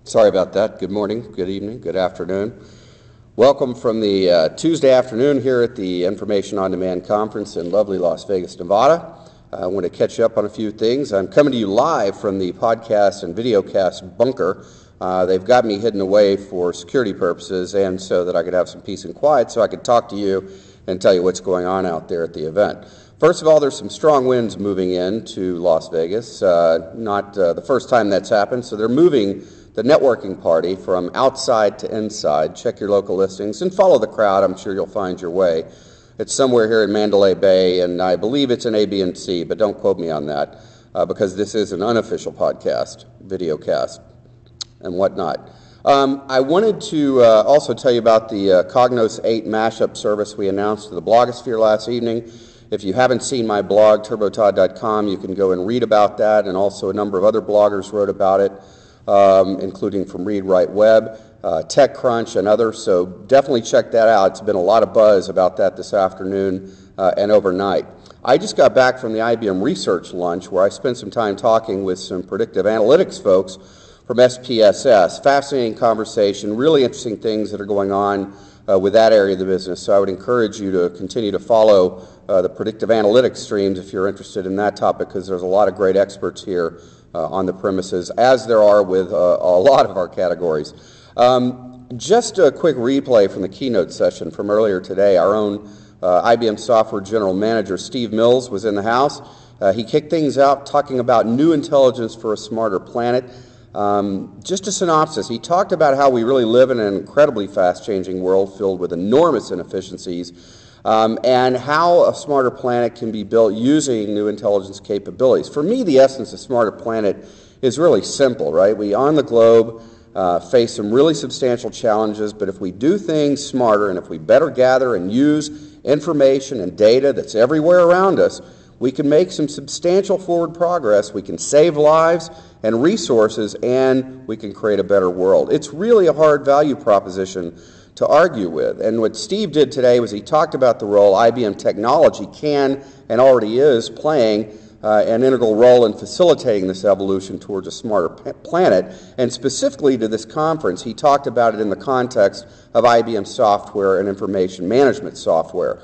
Sorry about that. Good morning, good evening, good afternoon. Welcome from the Tuesday afternoon here at the Information on Demand Conference in lovely Las Vegas, Nevada. I want to catch you up on a few things. I'm coming to you live from the podcast and videocast bunker. They've got me hidden away for security purposes and so that I could have some peace and quiet so I could talk to you and tell you what's going on out there at the event. First of all, there's some strong winds moving into Las Vegas. Not the first time that's happened, so they're moving the networking party from outside to inside. Check your local listings and follow the crowd. I'm sure you'll find your way. It's somewhere here in Mandalay Bay, and I believe it's an A, B, and C, but don't quote me on that because this is an unofficial podcast, videocast, and whatnot. I wanted to also tell you about the Cognos 8 mashup service we announced to the blogosphere last evening. If you haven't seen my blog, turbotodd.com, you can go and read about that, and also a number of other bloggers wrote about it, including from Read Write Web, TechCrunch, and others. So definitely check that out. It's been a lot of buzz about that this afternoon and overnight. I just got back from the IBM research lunch where I spent some time talking with some predictive analytics folks from SPSS. Fascinating conversation, really interesting things that are going on with that area of the business. So I would encourage you to continue to follow the predictive analytics streams if you're interested in that topic, because there's a lot of great experts here on the premises, as there are with a lot of our categories. Just a quick replay from the keynote session from earlier today. Our own IBM Software General Manager, Steve Mills, was in the house. He kicked things out talking about new intelligence for a smarter planet. Just a synopsis, he talked about how we really live in an incredibly fast-changing world filled with enormous inefficiencies, and how a smarter planet can be built using new intelligence capabilities. For me, the essence of Smarter Planet is really simple, right? We on the globe face some really substantial challenges, but if we do things smarter and if we better gather and use information and data that's everywhere around us, we can make some substantial forward progress. We can save lives and resources, and we can create a better world. It's really a hard value proposition to argue with. And what Steve did today was he talked about the role IBM technology can and already is playing an integral role in facilitating this evolution towards a smarter planet. And specifically to this conference, he talked about it in the context of IBM software and information management software.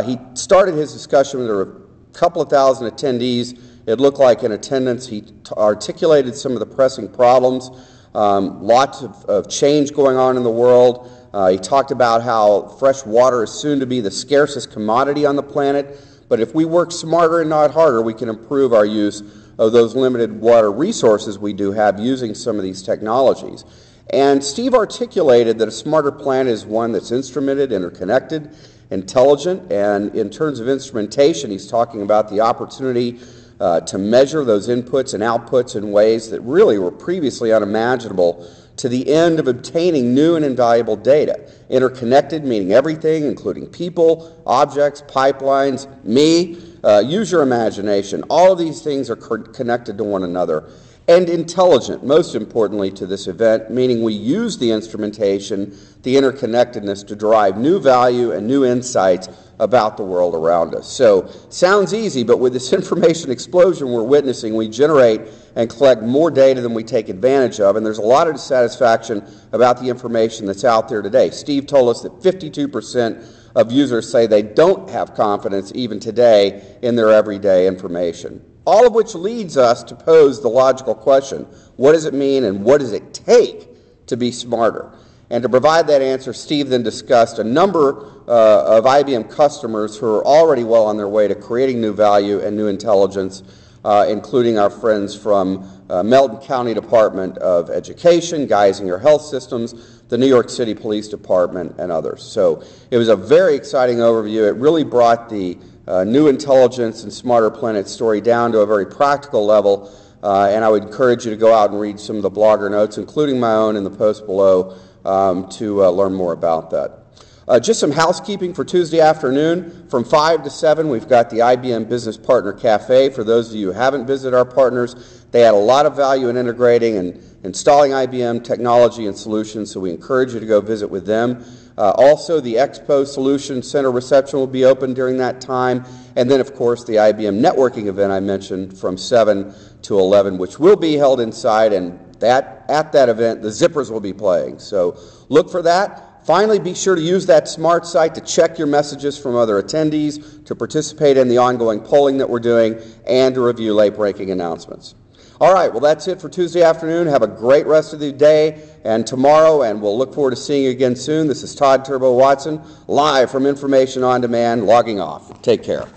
He started his discussion with a couple of thousand attendees. It looked like in attendance. He articulated some of the pressing problems, lots of change going on in the world. He talked about how fresh water is soon to be the scarcest commodity on the planet, but if we work smarter and not harder, we can improve our use of those limited water resources we do have using some of these technologies. And Steve articulated that a smarter planet is one that's instrumented, interconnected, intelligent, and in terms of instrumentation, he's talking about the opportunity to measure those inputs and outputs in ways that really were previously unimaginable, to the end of obtaining new and invaluable data. Interconnected, meaning everything, including people, objects, pipelines, me. Use your imagination. All of these things are connected to one another. And intelligent, most importantly to this event, meaning we use the instrumentation, the interconnectedness, to derive new value and new insights about the world around us. So, sounds easy, but with this information explosion we're witnessing, we generate and collect more data than we take advantage of, and there's a lot of dissatisfaction about the information that's out there today. Steve told us that 52% of users say they don't have confidence even today in their everyday information. All of which leads us to pose the logical question, what does it mean and what does it take to be smarter? And to provide that answer, Steve then discussed a number of IBM customers who are already well on their way to creating new value and new intelligence, including our friends from Melton County Department of Education, Geisinger Health Systems, the New York City Police Department, and others. So it was a very exciting overview. It really brought the new intelligence and smarter planet story down to a very practical level, and I would encourage you to go out and read some of the blogger notes, including my own in the post below, to learn more about that. Just some housekeeping for Tuesday afternoon. From 5 to 7, we've got the IBM Business Partner Cafe. For those of you who haven't visited our partners, they add a lot of value in integrating and installing IBM technology and solutions, so we encourage you to go visit with them. Also, the Expo Solution Center reception will be open during that time. And then, of course, the IBM networking event I mentioned from 7 to 11, which will be held inside, and at that event, the Zippers will be playing. So look for that. Finally, be sure to use that smart site to check your messages from other attendees, to participate in the ongoing polling that we're doing, and to review late-breaking announcements. All right, well, that's it for Tuesday afternoon. Have a great rest of the day and tomorrow, and we'll look forward to seeing you again soon. This is Todd Turbo Watson, live from Information on Demand, logging off. Take care.